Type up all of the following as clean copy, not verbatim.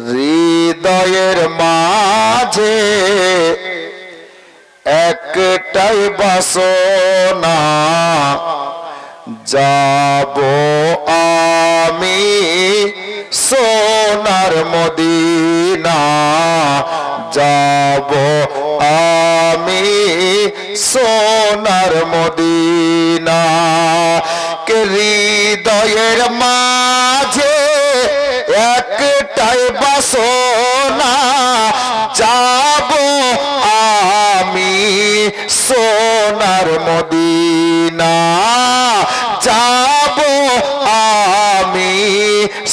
হৃদয়ের মাঝে একটাই বাসনা, যাব আমি সোনার মদিনা, যাব আমি সোনার মদিনা। কে হৃদয়ের মাঝে একটাই বাসনা, যাব আমি সোনার মদিনা, যাব আমি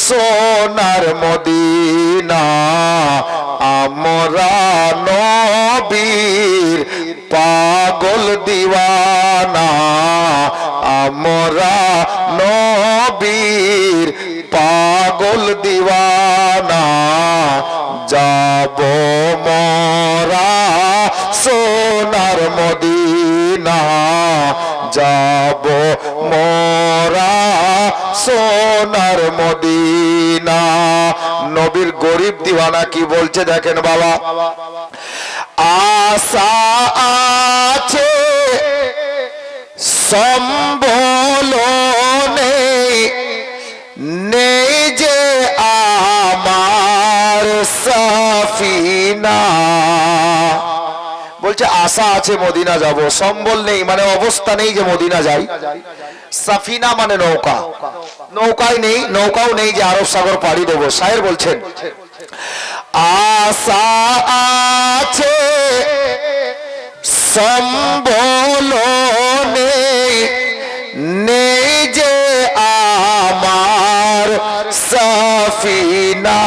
সোনার মদিনা। আমরা নবীর পাগল দিওয়ানা, আমরা নবীর পাগল দিওয়ানা, যাব মোরা সোনার মদিনা, যাব মোরা সোনার মদিনা। নবীর গরিব দিওয়ানা কি বলছে দেখেন বাবা। আশা আছে সম্বল নেই, নেই যে আমার সাফিনা। বলছে আশা আছে মদিনা যাব, সম্বল নেই মানে অবস্থা নেই যে মদিনা যাই। সাফিনা মানে নৌকা, নৌকায় নেই, নৌকাও নেই যে আরব সাগর পাড়ি দেবো। শায়ের বলছেন আশা আছে সম্বল নেই, নেই যে আমার সাফিনা,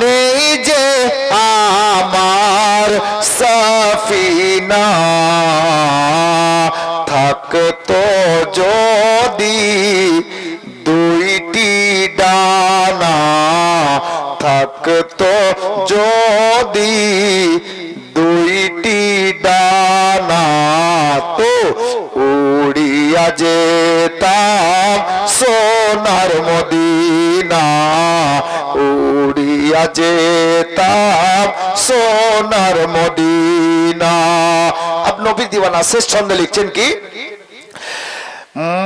নেই যে আমার সাফিনা। থাকতো যদি দুইটি ডানা, থাকতো যদি দুইটি ডানা, তো উড়িয়া যেতাম সোনার মদিনা, উড়িয়া যেতাম সোনার মদিনা। আপনি নবীর দিওয়ানা শেষ ছন্দে লিখছেন কি,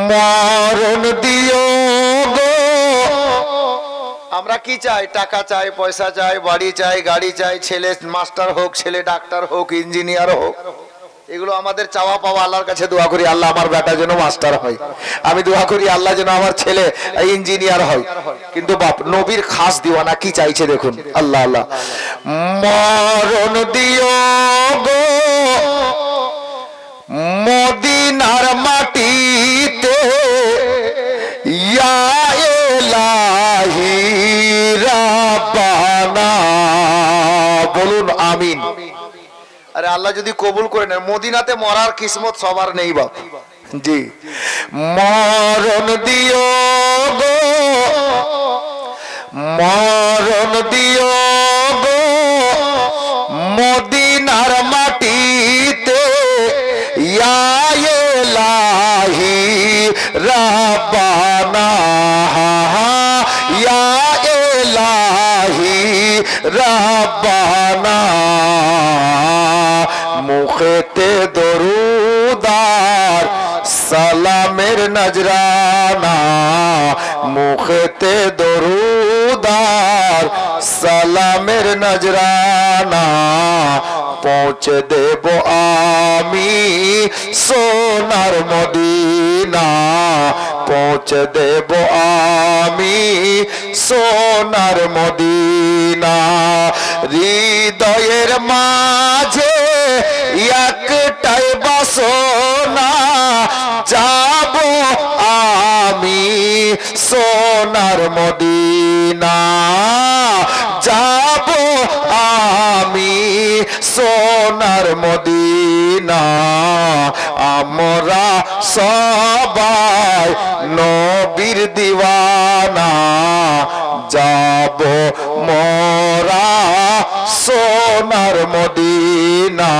মরণ দিও গো। আমরা কি চাই? টাকা চাই, পয়সা চাই, বাড়ি চাই, গাড়ি চাই, ছেলে মাস্টার হোক, ছেলে ডাক্তার হোক, ইঞ্জিনিয়ার হোক, এগুলো আমাদের চাওয়া পাওয়া। আল্লাহর কাছে দোয়া করি আল্লাহ আমার বেটা যেন মাস্টার হয়, আমি দোয়া করি আল্লাহ যেন আমার ছেলে ইঞ্জিনিয়ার হয়। কিন্তু বাপ নবীর খাস দিওয়ানা কি চাইছে দেখুন, আল্লাহ আল্লাহ। মরণ দিও গো মদিনার মাটিতে, ইয়া ইলাহি রাব্বানা, বলুন আমিন। আরে আল্লাহ যদি কবুল করে নেন, মদিনাতে মরার কিসমত সবার নেই বাপ জি। মরণ দিও গো, মরণ দিও গো মদিনার মাটিতে, ইয়া ইলাহি রাব্বানা, ইয়া ইলাহি রাব্বানা। মুখেতে দরুদার সালামের নজরানা, মুখেতে দরুদার সালামের নজরানা, পৌঁছে দেব আমি সোনার মদিনা, পৌঁছে দেব আমি সোনার মদিনা। হৃদয়ের মাঝে একটাই বাসনা, যাব আমি সোনার মদিনা, যাব আমি সোনার মদিনা। আমরা সবাই নবীর দিওয়ানা, যাব মোরা সোনার মদিনা,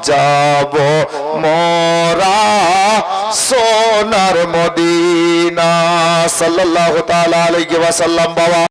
যাব মোরা সোনার মদিনা। সাল্লাল্লাহু তাআলা আলাইহি ওয়াসাল্লাম। বাবা